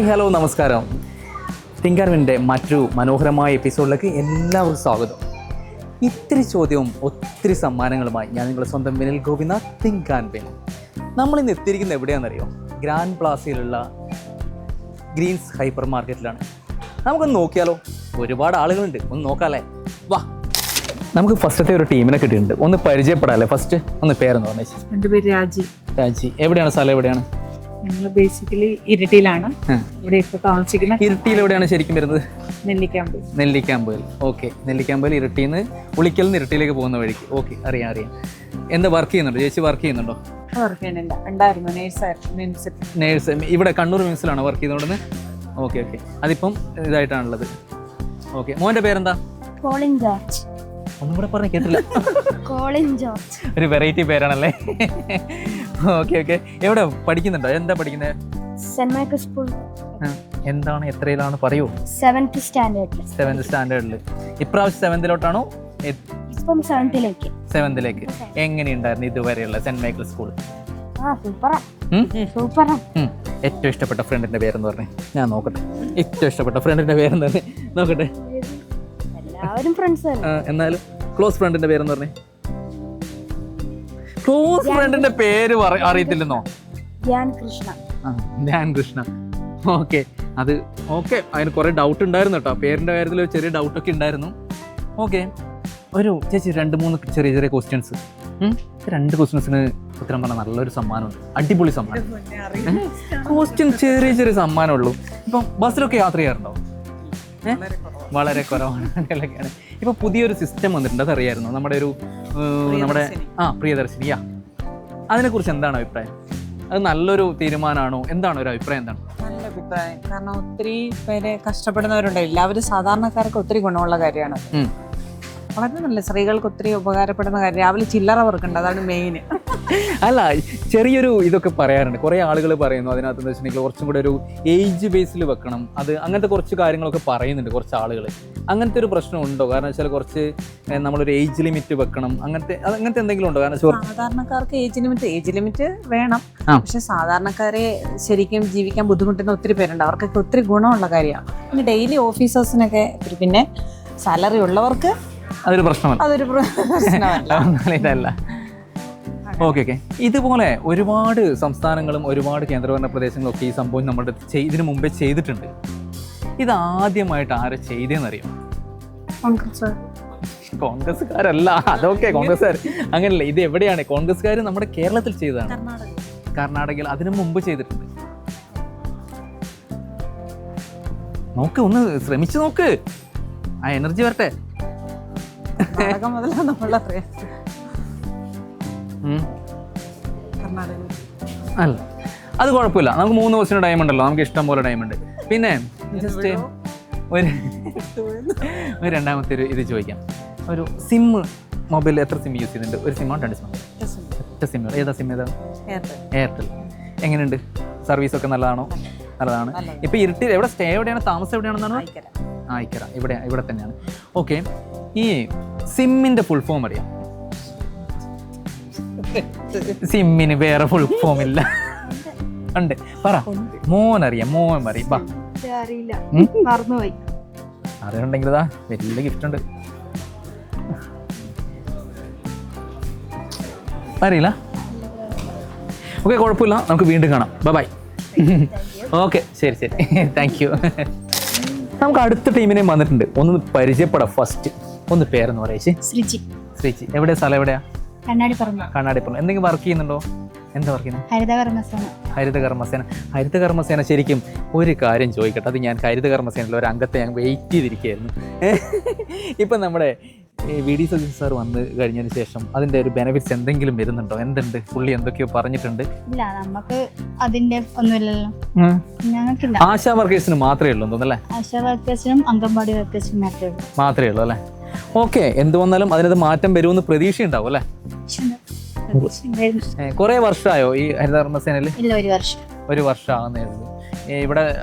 Hello നമസ്കാരം. Think and വിൻ്റെ മറ്റൊരു മനോഹരമായ എപ്പിസോഡിലേക്ക് എല്ലാവർക്കും സ്വാഗതം. ഇത്തിരി ചോദ്യവും ഒത്തിരി സമ്മാനങ്ങളുമായി ഞാൻ നിങ്ങളുടെ സ്വന്തം Vinil Gopinath, think and win. നമ്മളിന്ന് എത്തിയിരിക്കുന്നത് എവിടെയാണെന്നറിയോ? ഗ്രാൻഡ് പ്ലാസയിലുള്ള ഗ്രീൻസ് ഹൈപ്പർ മാർക്കറ്റിലാണ്. നമുക്കൊന്ന് നോക്കിയാലോ? ഒരുപാട് ആളുകളുണ്ട്, ഒന്ന് നോക്കാമല്ലേ? വാ, നമുക്ക് ഫസ്റ്റത്തെ ഒരു ടീമിനെ കിട്ടിയിട്ടുണ്ട്. ഒന്ന് പരിചയപ്പെടാല്ലേ? ഫസ്റ്റ് ഒന്ന് പേരെന്ന് പറഞ്ഞേ. എൻ്റെ പേര് രാജി. രാജി, എവിടെയാണ് സ്ഥലം? എവിടെയാണ്? ഞങ്ങൾ ബേസിക്കലി ഇരിട്ടിയിലാണ് ഇവിടെ ഇപ്പോൾ താമസിക്കുന്നത്. ഇരിട്ടിയിൽ എവിടെയാണ് ശരിക്കും വരുന്നത്? നെല്ലിക്കാമ്പ്. നെല്ലിക്കാമ്പയിൽ. ഓക്കെ, നെല്ലിക്കാമ്പയിൽ ഇരിട്ടിയിൽ നിന്ന് ഉളിക്കൽ നിന്ന് ഇരിട്ടിയിലേക്ക് പോകുന്ന വഴിക്ക്. ഓക്കെ, അറിയാം. എന്താ വർക്ക് ചെയ്യുന്നുണ്ടോ? ചേച്ചി വർക്ക് ചെയ്യുന്നുണ്ടോ? വർക്ക് ചെയ്യുന്നില്ല, ഉണ്ടായിരുന്നു നേഴ്സ്. ഇവിടെ കണ്ണൂർ മിംസിലാണോ വർക്ക് ചെയ്തുകൊണ്ടെന്ന്? ഓക്കെ. അതിപ്പം ഇതായിട്ടാണുള്ളത്. ഓക്കെ, മോൻ്റെ പേരെന്താ? Colin George. ഒന്നും കൂടെ പറഞ്ഞ് കേട്ടില്ല. Colin George. ഒരു വെറൈറ്റി പേരാണല്ലേ? ഓക്കെ. എവിടെ പഠിക്കുന്നുണ്ടോ? എന്താ പഠിക്കുന്നത്? Saint Michael school. എന്താണ്, എത്രയിലാണ് പറയൂ? 7th സ്റ്റാൻഡേർഡിൽ. 7th സ്റ്റാൻഡേർഡിൽ. ഇപ്രാവശ്യം 7th ഇപ്പം 7th-ലേക്ക്. 7th-ലേക്ക്. എങ്ങനെയുണ്ടായിരുന്നു ഇതുവരെയുള്ള സെന്റ് മൈക്കിൾ സ്കൂൾ? സൂപ്പറാ. ഏറ്റവും ഇഷ്ടപ്പെട്ട ഫ്രണ്ടിന്റെ പേരെന്ന് പറഞ്ഞേ. ഞാൻ നോക്കട്ടെ. ഏറ്റവും ഇഷ്ടപ്പെട്ട ഫ്രണ്ടിന്റെ പേരെന്ന് പറഞ്ഞേ, നോക്കട്ടെ. എല്ലാവരും ഫ്രണ്ട്സ്. എന്നാലും ക്ലോസ് ഫ്രണ്ടിന്റെ പേരെന്ന് പറഞ്ഞേ. ക്ലോസ് ഫ്രണ്ടിന്റെ പേര് അറിയത്തില്ലെന്നോ? ധ്യാൻ കൃഷ്ണ. ഓക്കെ, അത് ഓക്കെ. അതിന് കുറെ ഡൗട്ട് ഉണ്ടായിരുന്നു കേട്ടോ, പേരിന്റെ കാര്യത്തിൽ ഒരു ചെറിയ ഡൗട്ടൊക്കെ ഉണ്ടായിരുന്നു. ഓക്കെ, ഒരു ചേച്ചി 2-3 ചെറിയ ക്വസ്റ്റ്യൻസ്. 2 ക്വസ്റ്റ്യൻസിന് ഉത്തരം പറഞ്ഞാൽ നല്ലൊരു സമ്മാനമുണ്ട്, അടിപൊളി സമ്മാനം. ക്വസ്റ്റ്യൻ ചെറിയ സമ്മാനമുള്ളൂ. ഇപ്പം ബസ്സിലൊക്കെ യാത്ര ചെയ്യാറുണ്ടോ? വളരെ കുറവാണ്. ഇപ്പൊ പുതിയൊരു സിസ്റ്റം വന്നിട്ടുണ്ട്, അതറിയായിരുന്നു? നമ്മുടെ പ്രിയദർശിനിയാ. അതിനെക്കുറിച്ച് എന്താണ് അഭിപ്രായം? അത് നല്ലൊരു തീരുമാനമാണോ? എന്താണ് ഒരു അഭിപ്രായം? എന്താണ്? നല്ല അഭിപ്രായം. കാരണം ഒത്തിരി പേര് കഷ്ടപ്പെടുന്നവരുണ്ട്. എല്ലാവരും സാധാരണക്കാർക്ക് ഒത്തിരി ഗുണമുള്ള കാര്യമാണ്. വളരെ നല്ല, സ്ത്രീകൾക്ക് ഒത്തിരി ഉപകാരപ്പെടുന്ന കാര്യം. രാവിലെ ചില്ലറ വർക്കുണ്ട്, അതാണ് മെയിൻ. അല്ല, ചെറിയൊരു ഇതൊക്കെ പറയാറുണ്ട്, കുറേ ആളുകൾ പറയുന്നു അതിനകത്ത് എന്ന് വെച്ചിട്ടുണ്ടെങ്കിൽ കുറച്ചും കൂടെ ഒരു ഏജ് ബേസിൽ വെക്കണം, അത് അങ്ങനത്തെ കുറച്ച് കാര്യങ്ങളൊക്കെ പറയുന്നുണ്ട് കുറച്ച് ആളുകൾ. അങ്ങനത്തെ ഒരു പ്രശ്നം ഉണ്ടോ? കാരണം വെച്ചാൽ കുറച്ച് നമ്മളൊരു ഏജ് ലിമിറ്റ് വെക്കണം, അങ്ങനത്തെ എന്തെങ്കിലും ഉണ്ടോ? കാരണം സാധാരണക്കാർക്ക് ഏജ് ലിമിറ്റ് വേണം. പക്ഷെ സാധാരണക്കാരെ ശരിക്കും ജീവിക്കാൻ ബുദ്ധിമുട്ടുന്ന ഒത്തിരി പേരുണ്ട്. അവർക്കൊക്കെ ഒത്തിരി ഗുണമുള്ള കാര്യമാണ്. പിന്നെ ഡെയിലി ഓഫീസേഴ്സിനൊക്കെ, പിന്നെ സാലറി ഉള്ളവർക്ക് അതൊരു പ്രശ്നമല്ല. ഇതല്ല. ഓക്കെ. ഇതുപോലെ ഒരുപാട് സംസ്ഥാനങ്ങളും ഒരുപാട് കേന്ദ്രഭരണ പ്രദേശങ്ങളും ഒക്കെ ഈ സംഭവം നമ്മുടെ ഇതിനു മുമ്പേ ചെയ്തിട്ടുണ്ട്. ഇത് ആദ്യമായിട്ട് ആരെ ചെയ്തതെന്നറിയാം? കോൺഗ്രസ്സുകാരല്ല. അതൊക്കെ കോൺഗ്രസ്സുകാർ അങ്ങനല്ല. ഇത് എവിടെയാണ്? കോൺഗ്രസ്സുകാർ നമ്മുടെ കേരളത്തിൽ ചെയ്തതാണ്, കർണാടകയിൽ. അതിനു മുമ്പ് ചെയ്തിട്ടുണ്ട്. നോക്ക്, ഒന്ന് ശ്രമിച്ചു നോക്ക്, ആ എനർജി വരട്ടെ. അല്ല, അത് കുഴപ്പമില്ല. നമുക്ക് 3 ദിവസത്തിന് ടൈം ഉണ്ടല്ലോ, നമുക്ക് ഇഷ്ടം പോലെ ടൈം ഉണ്ട്. പിന്നെ ജസ്റ്റ് ഒരു രണ്ടാമത്തെ ഇത് ചോദിക്കാം. ഒരു സിം, മൊബൈലിൽ എത്ര സിം യൂസ് ചെയ്യുന്നുണ്ട്? ഒരു സിമ്മോ 2 സിമ്മോ? 8 സിം. ഏതാ സിം? എയർടെൽ. എങ്ങനെയുണ്ട്? സർവീസൊക്കെ നല്ലതാണ്. ഇപ്പൊ ഇരുട്ടിൽ എവിടെ സ്റ്റേ എവിടെയാണ്? താമസം എവിടെയാണെന്നാണ്? ആയിക്കര. ഇവിടെ തന്നെയാണ്. ഓക്കെ, ഈ സിമ്മിന്റെ ഫുൾ ഫോം അറിയാം? സിമ്മിന് വേറെ ഫുൾ ഫോം ഇല്ല. ഉണ്ട്, പറ. മോൻ അറിയാം? മോൻ പറയും. അറിയണ്ടെങ്കിൽ വലിയ ഗിഫ്റ്റ് ഉണ്ട്. അറിയില്ല? ഓക്കെ, കുഴപ്പമില്ല. നമുക്ക് വീണ്ടും കാണാം. ബൈ. ഓക്കെ, ശരി. Thank you. നമുക്ക് അടുത്ത ടീമിനെ വന്നിട്ടുണ്ട്. ഒന്ന് പരിചയപ്പെടാം. ഫസ്റ്റ് ഒന്ന് പേരെന്ന് പറയേ. ശ്രീജി. എവിടെ സ്ഥലം? എവിടെയാ? കണ്ണാടിപ്പുറം. എന്തെങ്കിലും വർക്ക് ചെയ്യുന്നുണ്ടോ? എന്താ വർക്ക് ചെയ്യുന്നത്? ഹരിതകർമ്മസേന. ശരിക്കും ഒരു കാര്യം ചോദിക്കട്ടെ, അത് ഞാൻ ഹരിതകർമ്മസേനയിലെ ഒരു അംഗത്തെ ഞാൻ വെയിറ്റ് ചെയ്തിരിക്കുകയായിരുന്നു. ഇപ്പം നമ്മുടെ VD സതീശൻ സാർ വന്ന് കഴിഞ്ഞതിന് ശേഷം അതിന്റെ ഒരു ബെനിഫിറ്റ്സ് എന്തെങ്കിലും വരുന്നുണ്ടോ? എന്തുണ്ട്? പുള്ളി എന്തൊക്കെയോ പറഞ്ഞിട്ടുണ്ട്. ഇല്ല, നമുക്ക് അതിന്റെ ഒന്നുമില്ലല്ലോ. ഞങ്ങൾക്കില്ല. ആശാ വർക്കേഴ്സിന് മാത്രമേ ഉള്ളൂ തോന്നല്ലേ? ആശാ വർക്കേഴ്സിനും അംഗൻവാടി വർക്കേഴ്സിനും മാത്രമേ ഉള്ളൂ അല്ലേ? ഓക്കെ, എന്ത് വന്നാലും അതിനകത്ത് മാറ്റം വരുമെന്ന് പ്രതീക്ഷ ഉണ്ടാവും അല്ലേ? കുറെ വർഷമായോ ഈ ഹരിതകർമ്മസേനയിൽ? ഇല്ല, 1 വർഷം ആകുന്നതായിരുന്നു.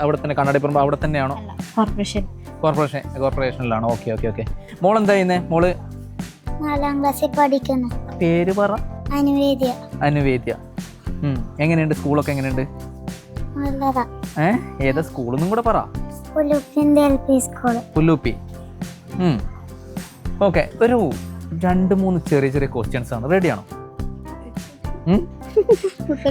അവിടെ തന്നെ കണ്ണാടിപ്പുറം അവിടെ തന്നെയാണോ? കോർപ്പറേഷനിലാണോ? ഓക്കെ. മോൾ എന്താ ചെയ്യുന്നേ? മോള് 4ാം ക്ലാസ്സിൽ പഠിക്കുന്നു. പേര് പറ. അനുവേദ്യ. എങ്ങനെയുണ്ട് സ്കൂളൊക്കെ? എങ്ങനെയുണ്ട്? ഏതാ സ്കൂളൊന്നും കൂടെ പറ. സ്കൂൾ പുല്ലൂപ്പി. ഓക്കെ, ഒരു 2-3 ചെറിയ ചെറിയ ക്വസ്റ്റ്യൻസ് ആണ്. റെഡിയാണോ?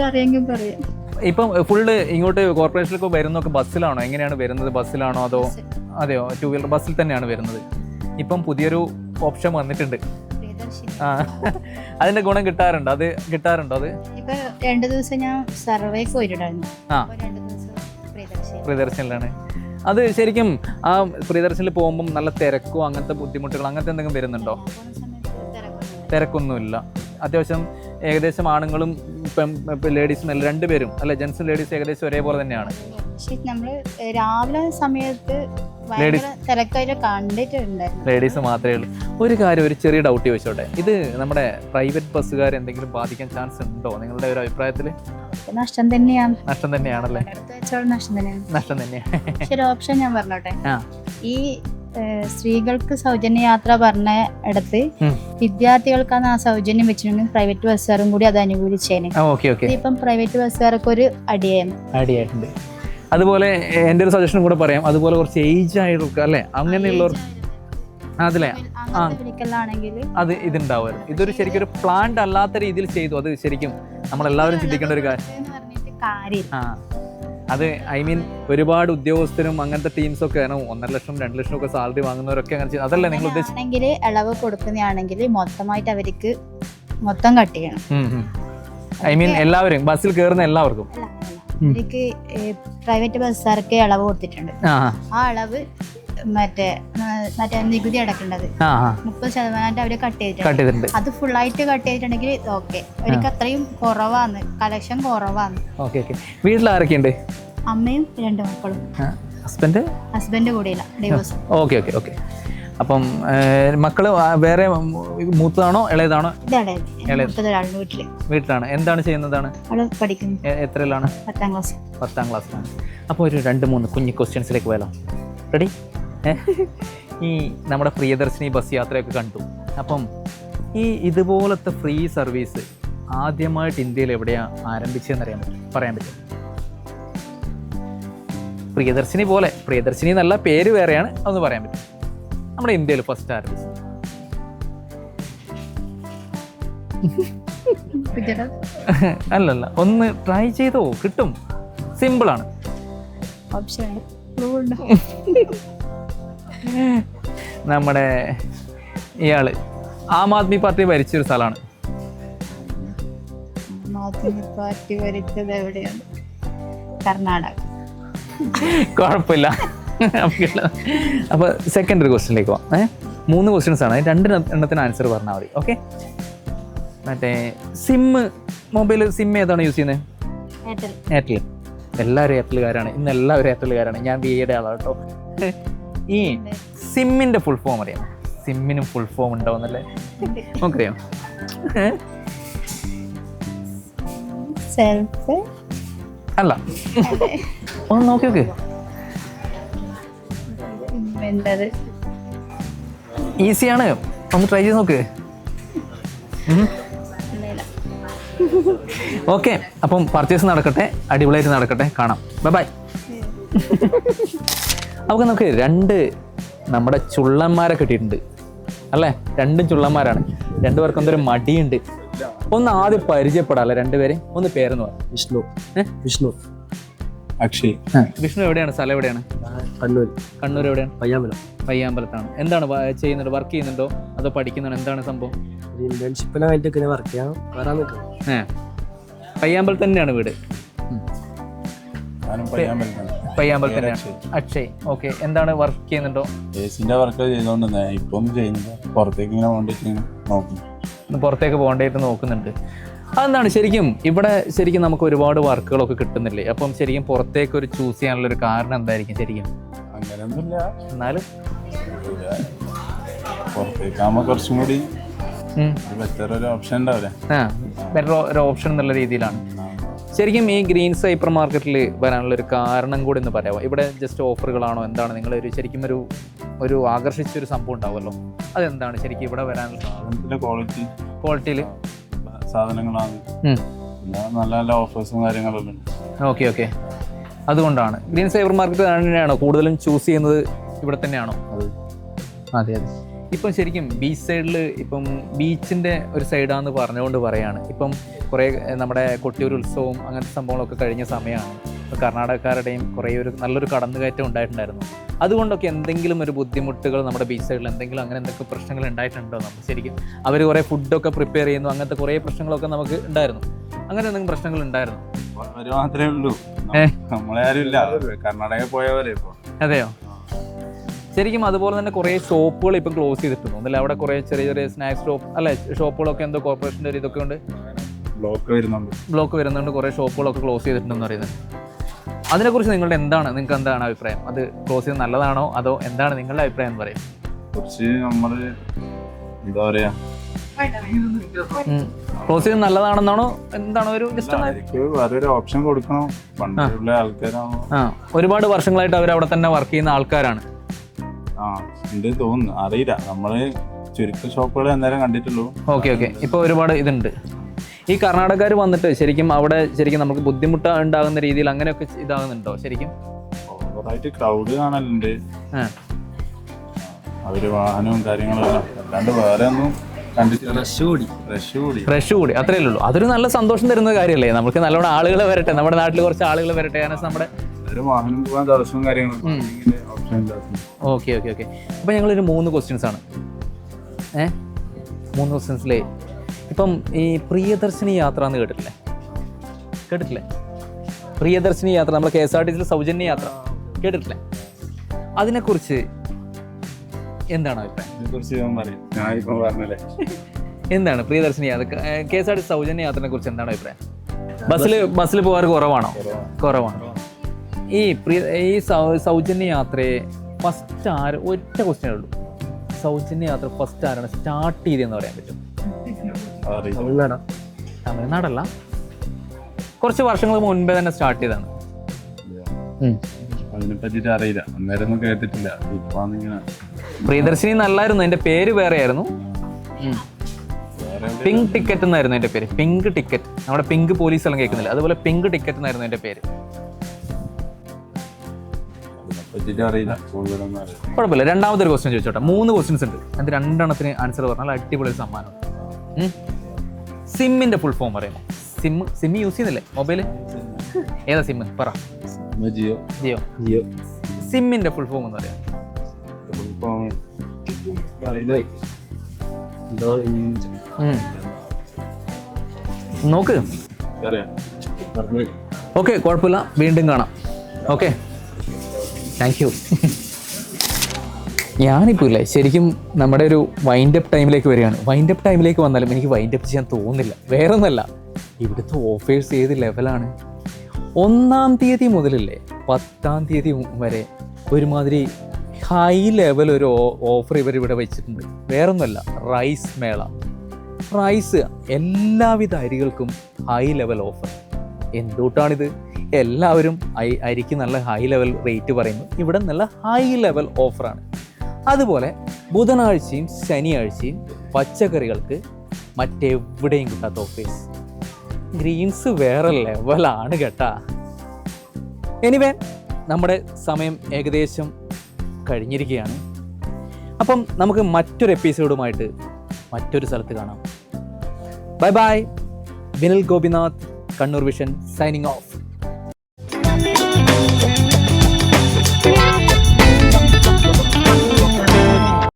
അറിയാമെങ്കിൽ പറയാം. ഇപ്പം ഫുള്ള് ഇങ്ങോട്ട് കോർപ്പറേഷനിലേക്ക് വരുന്നൊക്കെ ബസ്സിലാണോ? എങ്ങനെയാണ് വരുന്നത്? ബസ്സിലാണോ അതോ അതെയോ 2 വീലർ ബസ്സിൽ തന്നെയാണ് വരുന്നത്? ഇപ്പം പുതിയൊരു ഓപ്ഷൻ വന്നിട്ടുണ്ട്. ആ, അതിന്റെ ഗുണം കിട്ടാറുണ്ടോ? അത് ഇപ്പൊ 2 ദിവസം ഞാൻ സർവേക്ക് പോയിട്ടുണ്ടായിരുന്നു. ആ, 2 ദിവസം പ്രിയദർശനിലാണ്. അത് ശരിക്കും ആ പ്രിയദർശനിൽ പോകുമ്പം നല്ല തിരക്കോ അങ്ങനത്തെ ബുദ്ധിമുട്ടുകൾ അങ്ങനത്തെ എന്തെങ്കിലും വരുന്നുണ്ടോ? തിരക്കൊന്നുമില്ല. അത്യാവശ്യം ഏകദേശം ആണുങ്ങളും ലേഡീസും എല്ലാം രണ്ടുപേരും അല്ലെ, ജെൻസും ലേഡീസും ഏകദേശം ഒരേപോലെ തന്നെയാണ്. പക്ഷെ നമ്മള് രാവിലെ സമയത്ത് തിരക്കായിട്ട് കണ്ടിട്ടുണ്ടായിരുന്നു. ലേഡീസ് മാത്രമേ ഉള്ളൂ. ഒരു കാര്യം, ഒരു ചെറിയ ഡൗട്ട് ചോദിച്ചോട്ടെ, ഇത് നമ്മുടെ പ്രൈവറ്റ് ബസ്സുകാർ എന്തെങ്കിലും ബാധിക്കാൻ ചാൻസ് ഉണ്ടോ നിങ്ങളുടെ ഒരു അഭിപ്രായത്തിൽ? നഷ്ടം തന്നെയാണ്. നഷ്ടം തന്നെയാണല്ലേ? നഷ്ടം തന്നെയാണ്. പക്ഷെ ഒരു ഓപ്ഷൻ ഞാൻ പറഞ്ഞോട്ടെ, ഈ സ്ത്രീകൾക്ക് സൗജന്യ യാത്ര പറഞ്ഞ ഇടത്ത് വിദ്യാർത്ഥികൾക്കാണ് ആ സൗജന്യം വെച്ചിട്ടുണ്ടെങ്കിൽ പ്രൈവറ്റ് ബസ്സുകാരും കൂടി അത് അനുകൂലിച്ചേനെ. ഇപ്പം പ്രൈവറ്റ് ബസ്സുകാർക്ക് ഒരു അടിയായിട്ടുണ്ട്. അതുപോലെ എൻ്റെ ഒരു സജഷൻ കൂടെ പറയാം, അതുപോലെ കുറച്ച് ഏജ് ആയിട്ടുള്ള അല്ലെ അങ്ങനെയുള്ളവർ അതിലെ അത് ഇതുണ്ടാവും. ഇതൊരു ശരിക്കും ഒരു പ്ലാൻഡ് അല്ലാത്ത രീതിയിൽ ചെയ്തു. അത് ശരിക്കും നമ്മളെല്ലാവരും ചിന്തിക്കേണ്ട ഒരു കാര്യം. അത് ഐ മീൻ ഒരുപാട് ഉദ്യോഗസ്ഥരും അങ്ങനത്തെ ടീംസൊക്കെ 1.5 ലക്ഷം 2 ലക്ഷം ഒക്കെ സാലറി വാങ്ങുന്നവരൊക്കെ അങ്ങനെ അതല്ല നിങ്ങൾ ഉദ്ദേശിച്ചെങ്കിൽ ഇളവ് കൊടുക്കുന്നതാണെങ്കിൽ മൊത്തമായിട്ട് അവർക്ക് മൊത്തം കട്ട് ചെയ്യണം. ഐ മീൻ എല്ലാവരും ബസ്സിൽ കയറുന്ന എല്ലാവർക്കും അവർക്ക് പ്രൈവറ്റ് ബസ്സുകാർക്ക് ഇളവ് കൊടുത്തിട്ടുണ്ട്. ആ ഇളവ് മറ്റേ നികുതി അടക്കേണ്ടത് 30% അവര് കട്ട് ചെയ്തിട്ടുണ്ട്. അത് ഫുള്ളായിട്ട് കട്ട് ചെയ്തിട്ടുണ്ടെങ്കിൽ ഓക്കെ, അവർക്ക് അത്രയും കുറവാണ്, കളക്ഷൻ കുറവാണ്. വീട്ടിൽ ആരൊക്കെയുണ്ട്? അമ്മയും 2 മക്കളും. ഹസ്ബൻഡ് കൂടെയില്ല, ഡിവോഴ്സ്. ഓക്കെ. അപ്പം മക്കള് വേറെ മൂത്തതാണോ ഇളയതാണോ? വീട്ടിലാണ്. എന്താണ് ചെയ്യുന്നതാണ്? പഠിക്കുന്നു. എത്രയിലാണ്? 10ാം ക്ലാസ്സിലാണ്. അപ്പോൾ ഒരു 2-3 കുഞ്ഞു ക്വസ്റ്റ്യൻസിലേക്ക് പോയാലോ? റെഡി? ഈ നമ്മുടെ പ്രിയദർശിനി ബസ് യാത്രയൊക്കെ കണ്ടു. അപ്പം ഈ ഇതുപോലത്തെ ഫ്രീ സർവീസ് ആദ്യമായിട്ട് ഇന്ത്യയിൽ എവിടെയാണ് ആരംഭിച്ചതെന്ന് പറയാൻ പറ്റും? പ്രിയദർശിനി പോലെ, പ്രിയദർശിനി എന്നല്ല, പേര് വേറെയാണ്, അതൊന്ന് പറയാൻ പറ്റും? നമ്മുടെ ഇന്ത്യയിൽ ഫസ്റ്റ് ആരംഭിച്ചത് അല്ലല്ല, ഒന്ന് ട്രൈ ചെയ്തോ, കിട്ടും. സിമ്പിളാണ്. നമ്മുടെ ഇയാള് ആം ആദ്മി പാർട്ടി ഭരിച്ചൊരു സ്ഥലമാണ്. കുഴപ്പമില്ല. അപ്പൊ സെക്കൻഡ് ക്വസ്റ്റ്യനിലേക്ക് പോവാം. 3 ക്വസ്റ്റ്യൻസ് ആണ്, 2 എണ്ണത്തിന് ആൻസർ പറഞ്ഞാൽ മതി. ഓക്കെ. മറ്റേ മൊബൈൽ സിം ഏതാണ് യൂസ് ചെയ്യുന്നത്? എയർടെൽ. എല്ലാവരും എയർടെലുകാരാണ്. ഇന്ന് എല്ലാവരും എയർടെലുകാരാണ്. ഞാൻ BA-യുടെ ആളാണ് കേട്ടോ. ഈ സിമ്മിന്റെ ഫുൾ ഫോം അറിയാം? സിമ്മിനും ഫുൾ ഫോം ഉണ്ടാവുന്നല്ലേ? നമുക്കറിയാം. അല്ല, ഒന്ന് നോക്കി. ഈസിയാണ്, ഒന്ന് ട്രൈ ചെയ്ത് നോക്ക്. ഓക്കെ, അപ്പം പർച്ചേസ് നടക്കട്ടെ, അടിപൊളിയായിട്ട് നടക്കട്ടെ. കാണാം. ബൈ. അപ്പോൾ നമുക്ക് 2 നമ്മുടെ ചുള്ളന്മാരെ കിട്ടിയിട്ടുണ്ട് അല്ലേ? 2 ചുള്ളന്മാരാണ്. 2 പേർക്കും എന്തൊരു മടിയുണ്ട്. ഒന്ന് ആദ്യം പരിചയപ്പെടാം അല്ലേ 2 പേരെ? ഒന്ന് പേരെന്ന് പറ. വിഷ്ണു. അക്ഷയ്. വിഷ്ണു എവിടെയാണ്? സ്ഥലം എവിടെയാണ്? കണ്ണൂർ എവിടെയാണ്? പയ്യാമ്പലത്താണ്. എന്താണ് ചെയ്യുന്നത്? വർക്ക് ചെയ്യുന്നുണ്ടോ അതോ പഠിക്കുന്നുണ്ടോ? എന്താണ് സംഭവം? പയ്യാമ്പലത്ത് തന്നെയാണ് വീട്? പയ്യാമ്പലത്ത് തന്നെയാണ്. അക്ഷയ്. ഓക്കെ. എന്താണ് വർക്ക് ചെയ്യുന്നുണ്ടോ? ഏസിന്റെ വർക്ക് ചെയ്തോണ്ട് ഇപ്പൊ ഒന്നും ചെയ്യുന്നില്ല. പുറത്തേക്ക് പോകേണ്ടതായിട്ട് നോക്കുന്നുണ്ട്. അതെന്താണ് ശരിക്കും ഇവിടെ ശരിക്കും നമുക്ക് ഒരുപാട് വർക്കുകളൊക്കെ കിട്ടുന്നില്ലേ? അപ്പം ശരിക്കും പുറത്തേക്ക് ഒരു ചൂസ് ചെയ്യാനുള്ള ഒരു കാരണം എന്തായിരിക്കും ശരിക്കും? അങ്ങനെയൊന്നുമില്ല, എന്നാലും പുറത്തേക്കാകുമ്പോ കുറച്ചും കൂടി ബെറ്റർ ഒരു ഓപ്ഷൻ ഉണ്ടാവില്ലേ? ബെറ്റർ ഒരു ഓപ്ഷൻ എന്നുള്ള രീതിയിലാണ്. ശരിക്കും ഈ ഗ്രീൻസ് ഹൈപ്പർ മാർക്കറ്റിൽ വരാനുള്ള ഒരു കാരണം കൂടി എന്ന് പറയാമോ? ഇവിടെ ജസ്റ്റ് ഓഫറുകളാണോ എന്താണ്? നിങ്ങൾ ശരിക്കും ഒരു ആകർഷിച്ചൊരു സംഭവം ഉണ്ടാവുമല്ലോ, അതെന്താണ് ശരിക്കും ഇവിടെ വരാനുള്ള? ക്വാളിറ്റിയിൽ സാധനങ്ങളാണ്, നല്ല നല്ല ഓഫേഴ്സും കാര്യങ്ങളെല്ലാം ഉണ്ട്. ഓക്കെ. അതുകൊണ്ടാണ് ഗ്രീൻ സൈബർ മാർക്കറ്റ് തന്നെയാണോ കൂടുതലും ചൂസ് ചെയ്യുന്നത്? ഇവിടെ തന്നെയാണോ? അതെ. ഇപ്പം ശരിക്കും ബീച്ച് സൈഡിൽ ഇപ്പം ബീച്ചിൻ്റെ ഒരു സൈഡാന്ന് പറഞ്ഞുകൊണ്ട് പറയാണ്. ഇപ്പം കുറേ നമ്മുടെ കൊട്ടിയൂർ ഉത്സവവും അങ്ങനത്തെ സംഭവങ്ങളൊക്കെ കഴിഞ്ഞ സമയമാണ്. ഇപ്പോൾ കർണാടകക്കാരുടെയും കുറേ ഒരു നല്ലൊരു കടന്നുകയറ്റം ഉണ്ടായിട്ടുണ്ടായിരുന്നു. അതുകൊണ്ടൊക്കെ എന്തെങ്കിലും ഒരു ബുദ്ധിമുട്ടുകൾ നമ്മുടെ ബീച്ച് സൈഡിൽ എന്തെങ്കിലും അങ്ങനെ എന്തൊക്കെ പ്രശ്നങ്ങൾ ഉണ്ടായിട്ടുണ്ടോ? നമുക്ക് ശരിക്കും അവർ കുറേ ഫുഡൊക്കെ പ്രിപ്പയർ ചെയ്യുന്നു, അങ്ങനത്തെ കുറേ പ്രശ്നങ്ങളൊക്കെ നമുക്ക് ഉണ്ടായിരുന്നു. അങ്ങനെ എന്തെങ്കിലും പ്രശ്നങ്ങൾ ഉണ്ടായിരുന്നു? മാത്രമേ ഉള്ളൂ, നമ്മളെ ആരും ഇല്ല. കർണാടക പോയവരെ ഇപ്പോൾ. അതെയോ? ശരിക്കും അതുപോലെ തന്നെ കുറേ ഷോപ്പുകൾ ഇപ്പം ക്ലോസ് ചെയ്തിട്ടുണ്ട്. ഒന്നല്ല അവിടെ കുറേ ചെറിയ ചെറിയ സ്നാക്സ് ഷോപ്പ് അല്ലെ ഷോപ്പുകളൊക്കെ എന്തോ കോർപ്പറേഷൻ്റെ ഒരു ഇതൊക്കെ ഉണ്ട്, ബ്ലോക്ക് വരുന്നുണ്ട്. കുറേ ഷോപ്പുകളൊക്കെ ക്ലോസ് ചെയ്തിട്ടുണ്ടെന്ന് പറയുന്നത്. അതിനെക്കുറിച്ച് നിങ്ങൾക്ക് എന്താണ് അഭിപ്രായം? അത് ക്ലോസ് ചെയ്ത് നല്ലതാണോ അതോ എന്താണ് നിങ്ങളുടെ അഭിപ്രായം എന്ന് പറയും? കുറച്ച് നമ്മൾ എന്താ പറയാ, ക്ലോസ് ചെയ്ത് നല്ലതാണെന്നാണോ എന്താണോ ഒരു വേറൊരു ഓപ്ഷൻ കൊടുക്കണം. പണ്ടുള്ള ആൾക്കാരാണോ? ഒരുപാട് വർഷങ്ങളായിട്ട് അവർ അവിടെ തന്നെ വർക്ക് ചെയ്യുന്ന ആൾക്കാരാണ്. ഉണ്ട് തോന്നുന്നു, അറിയില്ല. നമ്മള് ചുരുക്ക ഷോപ്പുകൾ എന്തായാലും കണ്ടിട്ടുള്ളൂ. ഓക്കെ. ഇപ്പോൾ ഒരുപാട് ഇതുണ്ട്. ഈ കർണാടകക്കാർ വന്നിട്ട് ശരിക്കും അവിടെ ശരിക്കും നമുക്ക് ബുദ്ധിമുട്ട് ഉണ്ടാകുന്ന രീതിയിൽ അങ്ങനെയൊക്കെ ഇതാകുന്നുണ്ടോ? ശരിക്കും ഓവറായിട്ട് ക്രൗഡ് കാണലുണ്ട്, അവര് വാഹനവും കാര്യങ്ങളും അല്ലാണ്ട് വേറെ ഒന്നും കണ്ടിട്ടില്ല. ഫ്രഷ് കൂടി അത്രയേ ഉള്ളൂ. അതൊരു നല്ല സന്തോഷം തരുന്ന കാര്യമല്ലേ? നമുക്ക് നല്ലോണം ആളുകൾ വരട്ടെ, നമ്മുടെ നാട്ടിൽ കുറച്ച് ആളുകൾ വരട്ടെ. കാരണം നമ്മുടെ വാഹനം പോകാൻ തടസ്സവും കാര്യങ്ങളും. ഓക്കെ. അപ്പം ഞങ്ങളൊരു 3 ക്വസ്റ്റ്യൻസ് ആണ്. 3 ക്വസ്റ്റ്യൻസിലേ ഇപ്പം ഈ പ്രിയദർശിനി യാത്ര എന്ന് കേട്ടിട്ടില്ലേ? പ്രിയദർശിനി യാത്ര, നമ്മുടെ KSRTC സൗജന്യ യാത്ര കേട്ടിട്ടില്ലേ? അതിനെക്കുറിച്ച് എന്താണ് അഭിപ്രായം? എന്താണ് പ്രിയദർശിനി യാത്ര, KSRTC സൗജന്യ യാത്രയെ കുറിച്ച് എന്താണ് അഭിപ്രായം? ബസ്സിൽ പോകാറ് കുറവാണ്. ഈ സൗജന്യ യാത്രയെ ഫസ്റ്റ് ഒറ്റ ക്വസ്റ്റ്യനേ ഉള്ളൂ. സൗജന്യ യാത്ര ഫസ്റ്റ് ആരാണ് സ്റ്റാർട്ട് ചെയ്തതെന്ന് പറയാൻ പറ്റും? തമിഴ്നാടല്ല, കുറച്ച് വർഷങ്ങൾ മുൻപേ തന്നെ സ്റ്റാർട്ട് ചെയ്തതാണ്. അതിനെ പറ്റിയിട്ട് അറിയില്ല, അന്നേരം ഒന്നും കേട്ടിട്ടില്ല. പ്രിയദർശിനി നല്ലായിരുന്നു, അതിന്റെ പേര് വേറെ ആയിരുന്നു. പിങ്ക് ടിക്കറ്റ് എന്നായിരുന്നു എൻ്റെ പേര്. പിങ്ക് ടിക്കറ്റ്, നമ്മുടെ പിങ്ക് പോലീസ് എല്ലാം കേൾക്കുന്നില്ല, അതുപോലെ പിങ്ക് ടിക്കറ്റ് എന്നായിരുന്നു എൻ്റെ പേര്. കുഴപ്പമില്ല. രണ്ടാമതൊരു ക്വസ്റ്റ്യൻ ചോദിച്ചോട്ടെ. 3 ക്വസ്റ്റ്യൻസ് ഉണ്ട്, അത് 2 എണ്ണത്തിന് ആൻസർ പറഞ്ഞാൽ അടിപൊളി സമ്മാനം. സിമ്മിന്റെ ഫുൾ ഫോം പറയുമോ? സിം യൂസ് ചെയ്യുന്നില്ലേ മൊബൈല്? ഏതാ സിം പറ? ജിയോ. സിമ്മിന്റെ ഫുൾ ഫോം എന്ന് പറയാം? നോക്ക്. ഓക്കെ, കുഴപ്പമില്ല, വീണ്ടും കാണാം. Okay, thank you. ഞാനിപ്പോൾ ഇല്ലേ ശരിക്കും നമ്മുടെ ഒരു വൈൻഡ് അപ്പ് ടൈമിലേക്ക് വരികയാണ്. വൈൻഡ് അപ്പ് ടൈമിലേക്ക് വന്നാലും എനിക്ക് വൈൻഡ് അപ്പ് ചെയ്യാൻ തോന്നുന്നില്ല. വേറെ ഒന്നല്ല, ഇവിടുത്തെ ഓഫേഴ്സ് ഏത് ലെവലാണ്. 1-ാം തീയതി മുതലല്ലേ 10-ാം തീയതി വരെ ഒരുമാതിരി ഹൈ ലെവൽ ഒരു ഓഫർ ഇവരിവിടെ വെച്ചിട്ടുണ്ട്. വേറൊന്നുമല്ല, റൈസ് മേള. റൈസ് എല്ലാവിധ അരികൾക്കും ഹൈ ലെവൽ ഓഫർ. എന്തുകൊണ്ടാണിത്? എല്ലാവരും അരിക്ക് നല്ല ഹൈ ലെവൽ റേറ്റ് പറയുന്നു, ഇവിടെ നല്ല ഹൈ ലെവൽ ഓഫറാണ്. അതുപോലെ ബുധനാഴ്ചയും ശനിയാഴ്ചയും പച്ചക്കറികൾക്ക് മറ്റെവിടെയും കിട്ടാത്ത ഓഫേഴ്സ്. ഗ്രീൻസ് വേറെ ലെവലാണ് കേട്ടാ. എനിവേ, നമ്മുടെ സമയം ഏകദേശം കഴിഞ്ഞിരിക്കുകയാണ്. അപ്പം നമുക്ക് മറ്റൊരു എപ്പിസോഡുമായിട്ട് മറ്റൊരു സ്ഥലത്ത് കാണാം. Bye bye. Vinil Gopinath, Kannur vision, signing off.